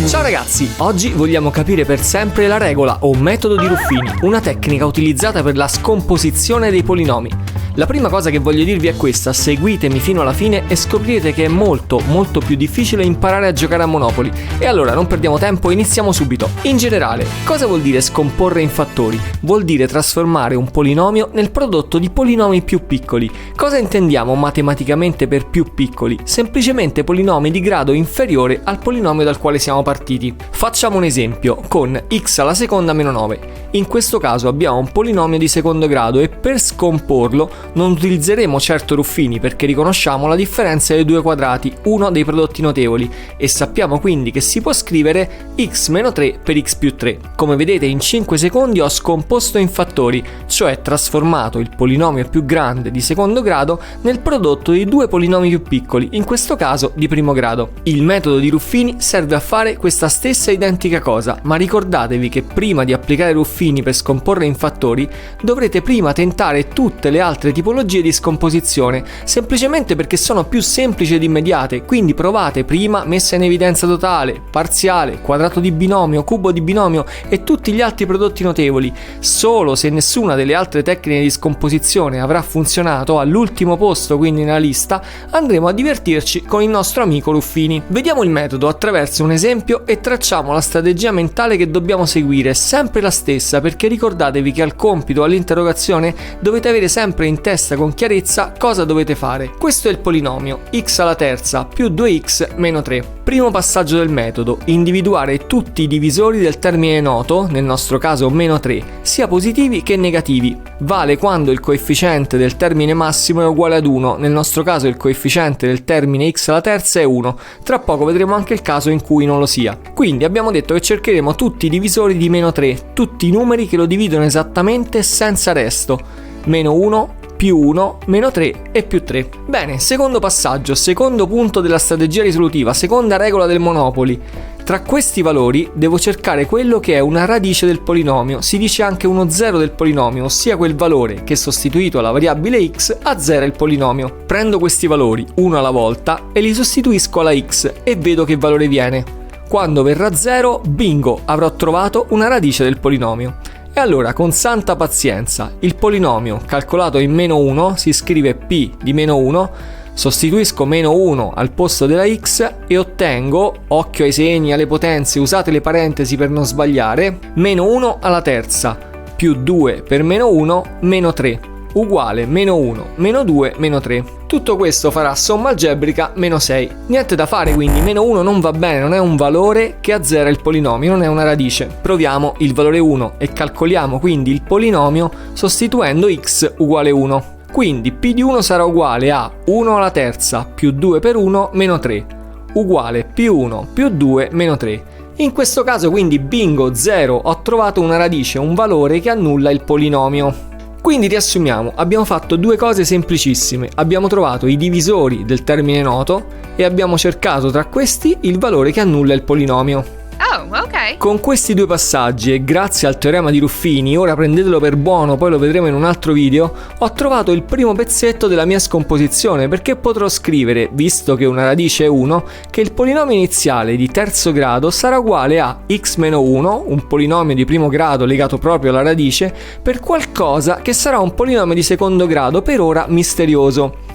Ciao ragazzi, oggi vogliamo capire per sempre la regola o metodo di Ruffini, una tecnica utilizzata per la scomposizione dei polinomi. La prima cosa che voglio dirvi è questa: seguitemi fino alla fine e scoprirete che è molto più difficile imparare a giocare a Monopoli. E allora non perdiamo tempo, iniziamo subito. In generale, cosa vuol dire scomporre in fattori? Vuol dire trasformare un polinomio nel prodotto di polinomi più piccoli. Cosa intendiamo matematicamente per più piccoli? Semplicemente polinomi di grado inferiore al polinomio dal quale siamo partiti. Facciamo un esempio con x alla seconda meno 9. In questo caso abbiamo un polinomio di secondo grado e per scomporlo non utilizzeremo certo Ruffini perché riconosciamo la differenza dei due quadrati, uno dei prodotti notevoli, e sappiamo quindi che si può scrivere x meno 3 per x più 3. Come vedete in 5 secondi ho scomposto in fattori, cioè trasformato il polinomio più grande di secondo grado nel prodotto di due polinomi più piccoli, in questo caso di primo grado. Il metodo di Ruffini serve a fare questa stessa identica cosa, ma ricordatevi che prima di applicare Ruffini per scomporre in fattori dovrete prima tentare tutte le altre tipologie di scomposizione, semplicemente perché sono più semplici ed immediate. Quindi provate prima messa in evidenza totale, parziale, quadrato di binomio, cubo di binomio e tutti gli altri prodotti notevoli. Solo se nessuna delle altre tecniche di scomposizione avrà funzionato, all'ultimo posto quindi nella lista, andremo a divertirci con il nostro amico Ruffini. Vediamo il metodo attraverso un esempio e tracciamo la strategia mentale che dobbiamo seguire, sempre la stessa, perché ricordatevi che al compito, all'interrogazione, dovete avere sempre in testa con chiarezza cosa dovete fare. Questo è il polinomio x alla terza più 2x meno 3. Primo passaggio del metodo: individuare tutti i divisori del termine noto, nel nostro caso meno 3, sia positivi che negativi. Vale quando il coefficiente del termine massimo è uguale ad 1, nel nostro caso il coefficiente del termine x alla terza è 1. Tra poco vedremo anche il caso in cui non lo sia. Quindi abbiamo detto che cercheremo tutti i divisori di meno 3, tutti i numeri che lo dividono esattamente senza resto. Meno 1, più 1, meno 3 e più 3. Bene, secondo passaggio, secondo punto della strategia risolutiva, seconda regola del Monopoli. Tra questi valori devo cercare quello che è una radice del polinomio, si dice anche uno zero del polinomio, ossia quel valore che sostituito alla variabile x azzera il polinomio. Prendo questi valori uno alla volta e li sostituisco alla x e vedo che valore viene. Quando verrà 0, bingo, avrò trovato una radice del polinomio. E allora, con santa pazienza, il polinomio calcolato in meno 1 si scrive p di meno 1, sostituisco meno 1 al posto della x e ottengo, occhio ai segni, alle potenze, usate le parentesi per non sbagliare, meno 1 alla terza più 2 per meno 1 meno 3 uguale meno 1 meno 2 meno 3. Tutto questo farà somma algebrica meno 6. Niente da fare, quindi meno 1 non va bene, non è un valore che azzera il polinomio, non è una radice. Proviamo il valore 1 e calcoliamo quindi il polinomio sostituendo x uguale 1. Quindi p di 1 sarà uguale a 1 alla terza più 2 per 1 meno 3 uguale più 1 più 2 meno 3. In questo caso quindi bingo 0, ho trovato una radice, un valore che annulla il polinomio. Quindi riassumiamo, abbiamo fatto due cose semplicissime: abbiamo trovato i divisori del termine noto e abbiamo cercato tra questi il valore che annulla il polinomio. Oh, ok. Con questi due passaggi e grazie al teorema di Ruffini, ora prendetelo per buono, poi lo vedremo in un altro video, ho trovato il primo pezzetto della mia scomposizione, perché potrò scrivere, visto che una radice è 1, che il polinomio iniziale di terzo grado sarà uguale a x-1, un polinomio di primo grado legato proprio alla radice, per qualcosa che sarà un polinomio di secondo grado, per ora misterioso.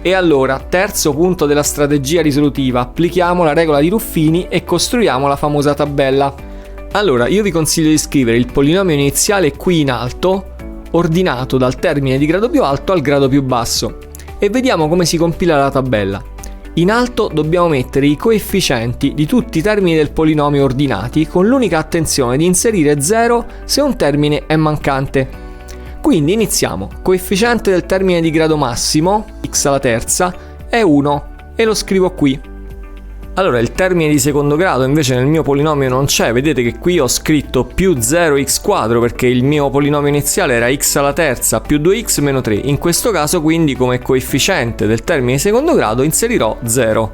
E allora, terzo punto della strategia risolutiva, applichiamo la regola di Ruffini e costruiamo la famosa tabella. Allora, io vi consiglio di scrivere il polinomio iniziale qui in alto, ordinato dal termine di grado più alto al grado più basso. E vediamo come si compila la tabella. In alto dobbiamo mettere i coefficienti di tutti i termini del polinomio ordinati, con l'unica attenzione di inserire 0 se un termine è mancante. Quindi iniziamo. Coefficiente del termine di grado massimo, x alla terza, è 1 e lo scrivo qui. Allora, il termine di secondo grado invece nel mio polinomio non c'è, vedete che qui ho scritto più 0x quadro perché il mio polinomio iniziale era x alla terza più 2x meno 3. In questo caso quindi come coefficiente del termine di secondo grado inserirò 0.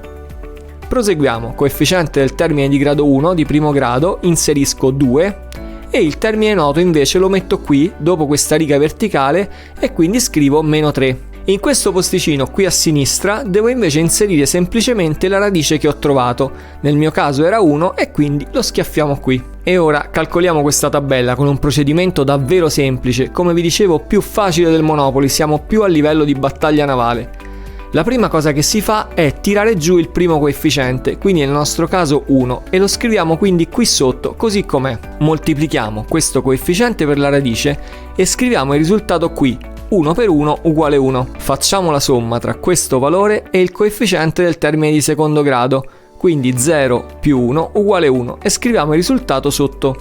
Proseguiamo, coefficiente del termine di grado 1 di primo grado inserisco 2 e il termine noto invece lo metto qui dopo questa riga verticale e quindi scrivo meno 3. In questo posticino qui a sinistra devo invece inserire semplicemente la radice che ho trovato, nel mio caso era 1 e quindi lo schiaffiamo qui. E ora calcoliamo questa tabella con un procedimento davvero semplice, come vi dicevo più facile del Monopoli, siamo più a livello di battaglia navale. La prima cosa che si fa è tirare giù il primo coefficiente, quindi nel nostro caso 1, e lo scriviamo quindi qui sotto così com'è. Moltiplichiamo questo coefficiente per la radice e scriviamo il risultato qui, 1 per 1 uguale 1. Facciamo la somma tra questo valore e il coefficiente del termine di secondo grado, quindi 0 più 1 uguale 1 e scriviamo il risultato sotto.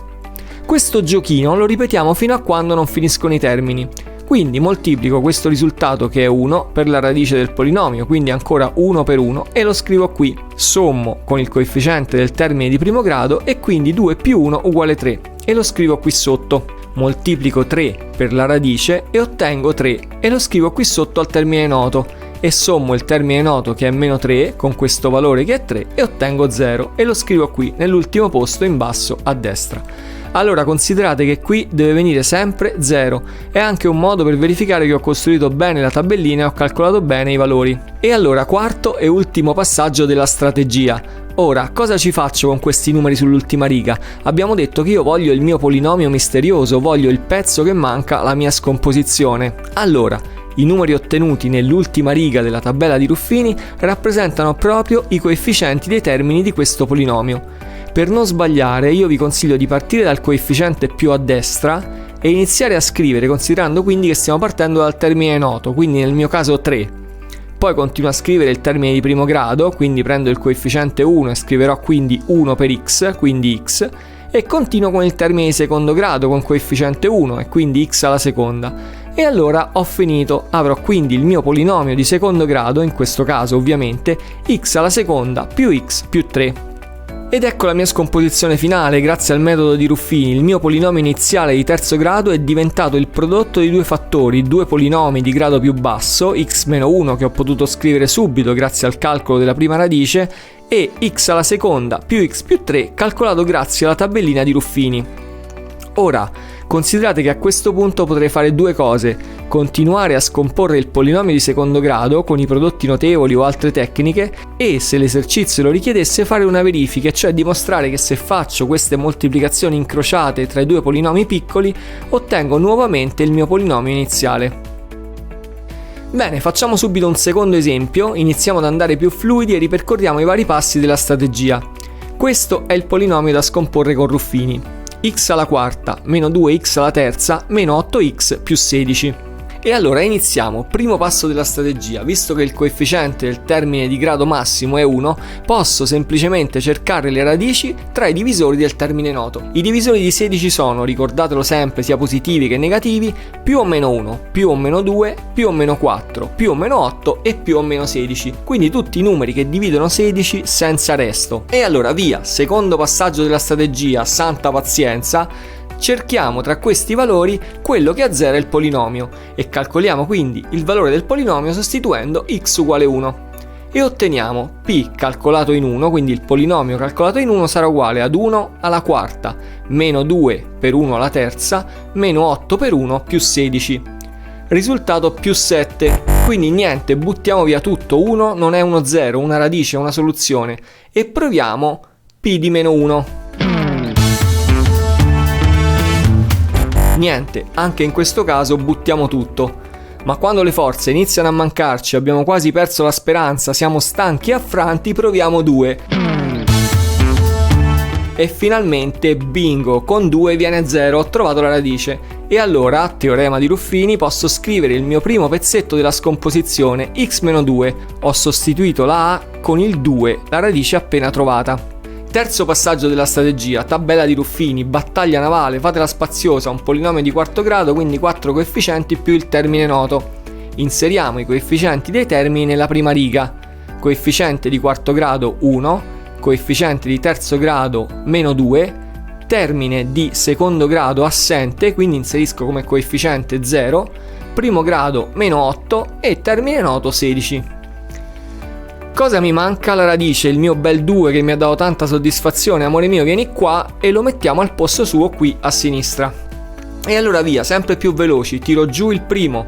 Questo giochino lo ripetiamo fino a quando non finiscono i termini. Quindi moltiplico questo risultato che è 1 per la radice del polinomio, quindi ancora 1 per 1 e lo scrivo qui. Sommo con il coefficiente del termine di primo grado e quindi 2 più 1 uguale 3 e lo scrivo qui sotto. Moltiplico 3 per la radice e ottengo 3 e lo scrivo qui sotto al termine noto e sommo il termine noto che è meno 3 con questo valore che è 3 e ottengo 0 e lo scrivo qui nell'ultimo posto in basso a destra. Allora considerate che qui deve venire sempre 0, è anche un modo per verificare che ho costruito bene la tabellina e ho calcolato bene i valori. E allora quarto e ultimo passaggio della strategia. Ora, cosa ci faccio con questi numeri sull'ultima riga? Abbiamo detto che io voglio il mio polinomio misterioso, voglio il pezzo che manca, la mia scomposizione. Allora, i numeri ottenuti nell'ultima riga della tabella di Ruffini rappresentano proprio i coefficienti dei termini di questo polinomio. Per non sbagliare, io vi consiglio di partire dal coefficiente più a destra e iniziare a scrivere considerando quindi che stiamo partendo dal termine noto, quindi nel mio caso 3. Poi continuo a scrivere il termine di primo grado, quindi prendo il coefficiente 1 e scriverò quindi 1 per x, quindi x, e continuo con il termine di secondo grado con coefficiente 1 e quindi x alla seconda. E allora ho finito, avrò quindi il mio polinomio di secondo grado, in questo caso ovviamente x alla seconda più x più 3. Ed ecco la mia scomposizione finale, grazie al metodo di Ruffini. Il mio polinomio iniziale di terzo grado è diventato il prodotto di due fattori, due polinomi di grado più basso, x-1 che ho potuto scrivere subito grazie al calcolo della prima radice, e x alla seconda più x più 3 calcolato grazie alla tabellina di Ruffini. Ora, considerate che a questo punto potrei fare due cose: continuare a scomporre il polinomio di secondo grado con i prodotti notevoli o altre tecniche e, se l'esercizio lo richiedesse, fare una verifica, cioè dimostrare che se faccio queste moltiplicazioni incrociate tra i due polinomi piccoli ottengo nuovamente il mio polinomio iniziale. Bene, facciamo subito un secondo esempio, iniziamo ad andare più fluidi e ripercorriamo i vari passi della strategia. Questo è il polinomio da scomporre con Ruffini. X alla quarta meno 2x alla terza meno 8x più 16. E allora iniziamo. Primo passo della strategia: visto che il coefficiente del termine di grado massimo è 1, posso semplicemente cercare le radici tra i divisori del termine noto. I divisori di 16 sono, ricordatelo sempre, sia positivi che negativi, più o meno 1, più o meno 2, più o meno 4, più o meno 8 e più o meno 16. Quindi tutti i numeri che dividono 16 senza resto. E allora via, secondo passaggio della strategia, santa pazienza. Cerchiamo tra questi valori quello che azzera il polinomio e calcoliamo quindi il valore del polinomio sostituendo x uguale 1 e otteniamo p calcolato in 1, quindi il polinomio calcolato in 1 sarà uguale ad 1 alla quarta meno 2 per 1 alla terza meno 8 per 1 più 16. Risultato più 7, quindi niente, buttiamo via tutto, 1 non è uno 0, una radice è una soluzione e proviamo p di meno 1. Niente, anche in questo caso buttiamo tutto. Ma quando le forze iniziano a mancarci, abbiamo quasi perso la speranza, siamo stanchi e affranti, proviamo 2. E finalmente, bingo, con 2 viene 0, ho trovato la radice. E allora, teorema di Ruffini, posso scrivere il mio primo pezzetto della scomposizione, x-2. Ho sostituito la a con il 2, la radice appena trovata. Terzo passaggio della strategia, tabella di Ruffini, battaglia navale, fatela spaziosa, un polinomio di quarto grado, quindi 4 coefficienti più il termine noto. Inseriamo i coefficienti dei termini nella prima riga. Coefficiente di quarto grado 1, coefficiente di terzo grado meno 2, termine di secondo grado assente, quindi inserisco come coefficiente 0, primo grado meno 8 e termine noto 16. Cosa mi manca? La radice, il mio bel 2 che mi ha dato tanta soddisfazione, amore mio vieni qua, e lo mettiamo al posto suo qui a sinistra. E allora via, sempre più veloci, tiro giù il primo,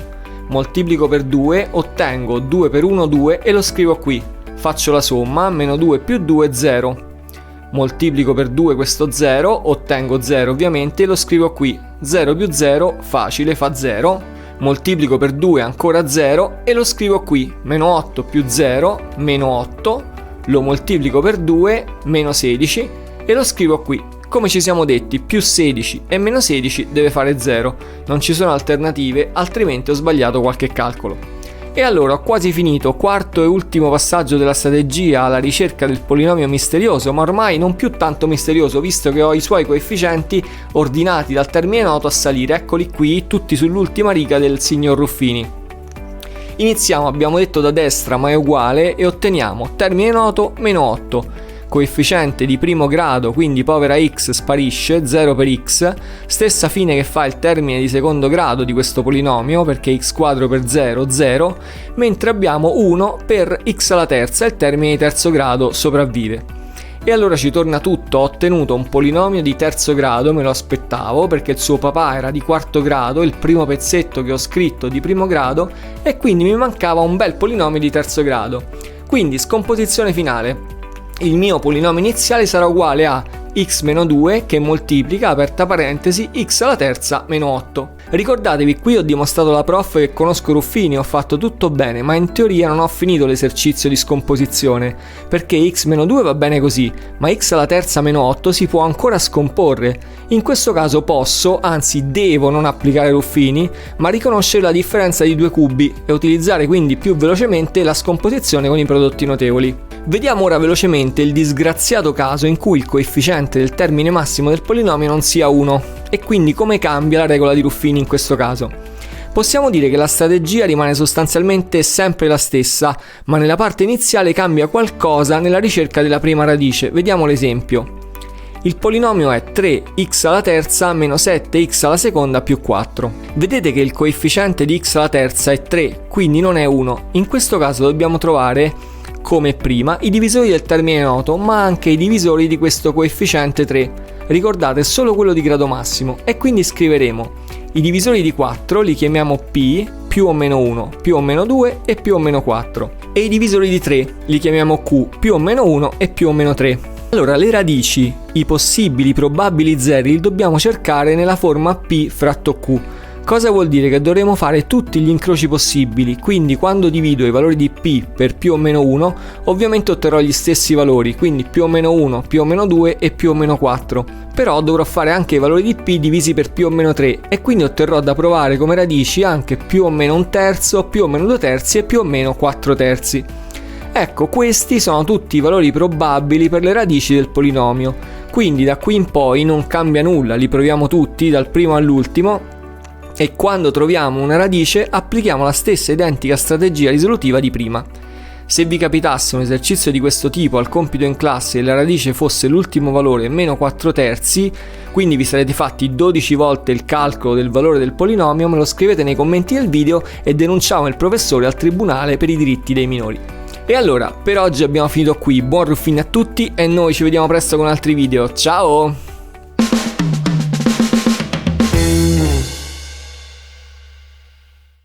moltiplico per 2, ottengo 2 per 1 2 e lo scrivo qui. Faccio la somma, meno 2 più 2 0. Moltiplico per 2 questo 0, ottengo 0 ovviamente e lo scrivo qui. 0 più 0, facile, fa 0. Moltiplico per 2 ancora 0 e lo scrivo qui. Meno 8 più 0, meno 8. Lo moltiplico per 2, meno 16 e lo scrivo qui. Come ci siamo detti, più 16 e meno 16 deve fare 0. Non ci sono alternative, altrimenti ho sbagliato qualche calcolo. E allora ho quasi finito, quarto e ultimo passaggio della strategia alla ricerca del polinomio misterioso, ma ormai non più tanto misterioso visto che ho i suoi coefficienti ordinati dal termine noto a salire, eccoli qui, tutti sull'ultima riga del signor Ruffini. Iniziamo, abbiamo detto da destra ma è uguale e otteniamo termine noto meno 8. Coefficiente di primo grado, quindi povera x sparisce, 0 per x, stessa fine che fa il termine di secondo grado di questo polinomio, perché x quadro per 0, 0, mentre abbiamo 1 per x alla terza, il termine di terzo grado sopravvive. E allora ci torna tutto, ho ottenuto un polinomio di terzo grado, me lo aspettavo, perché il suo papà era di quarto grado, il primo pezzetto che ho scritto di primo grado, e quindi mi mancava un bel polinomio di terzo grado. Quindi, scomposizione finale. Il mio polinomio iniziale sarà uguale a x meno 2 che moltiplica, aperta parentesi, x alla terza meno 8. Ricordatevi, qui ho dimostrato alla prof che conosco Ruffini, ho fatto tutto bene, ma in teoria non ho finito l'esercizio di scomposizione, perché x meno 2 va bene così, ma x alla terza meno 8 si può ancora scomporre. In questo caso posso, anzi devo non applicare Ruffini, ma riconoscere la differenza di due cubi e utilizzare quindi più velocemente la scomposizione con i prodotti notevoli. Vediamo ora velocemente il disgraziato caso in cui il coefficiente del termine massimo del polinomio non sia 1 e quindi come cambia la regola di Ruffini in questo caso. Possiamo dire che la strategia rimane sostanzialmente sempre la stessa, ma nella parte iniziale cambia qualcosa nella ricerca della prima radice. Vediamo l'esempio. Il polinomio è 3x alla terza meno 7x alla seconda più 4. Vedete che il coefficiente di x alla terza è 3, quindi non è 1. In questo caso dobbiamo trovare, come prima, i divisori del termine noto, ma anche i divisori di questo coefficiente 3. Ricordate, solo quello di grado massimo, e quindi scriveremo i divisori di 4, li chiamiamo P, più o meno 1, più o meno 2 e più o meno 4. E i divisori di 3, li chiamiamo Q, più o meno 1 e più o meno 3. Allora, le radici, i possibili probabili zeri, li dobbiamo cercare nella forma P fratto Q. Cosa vuol dire? Che dovremo fare tutti gli incroci possibili, quindi quando divido i valori di P per più o meno 1, ovviamente otterrò gli stessi valori, quindi più o meno 1, più o meno 2 e più o meno 4. Però dovrò fare anche i valori di P divisi per più o meno 3 e quindi otterrò da provare come radici anche più o meno 1 terzo, più o meno 2 terzi e più o meno 4 terzi. Ecco, questi sono tutti i valori probabili per le radici del polinomio, quindi da qui in poi non cambia nulla, li proviamo tutti dal primo all'ultimo e quando troviamo una radice applichiamo la stessa identica strategia risolutiva di prima. Se vi capitasse un esercizio di questo tipo al compito in classe e la radice fosse l'ultimo valore meno 4 terzi, quindi vi sarete fatti 12 volte il calcolo del valore del polinomio, me lo scrivete nei commenti del video e denunciamo il professore al tribunale per i diritti dei minori. E allora, per oggi abbiamo finito qui, buon Ruffini a tutti e noi ci vediamo presto con altri video, ciao!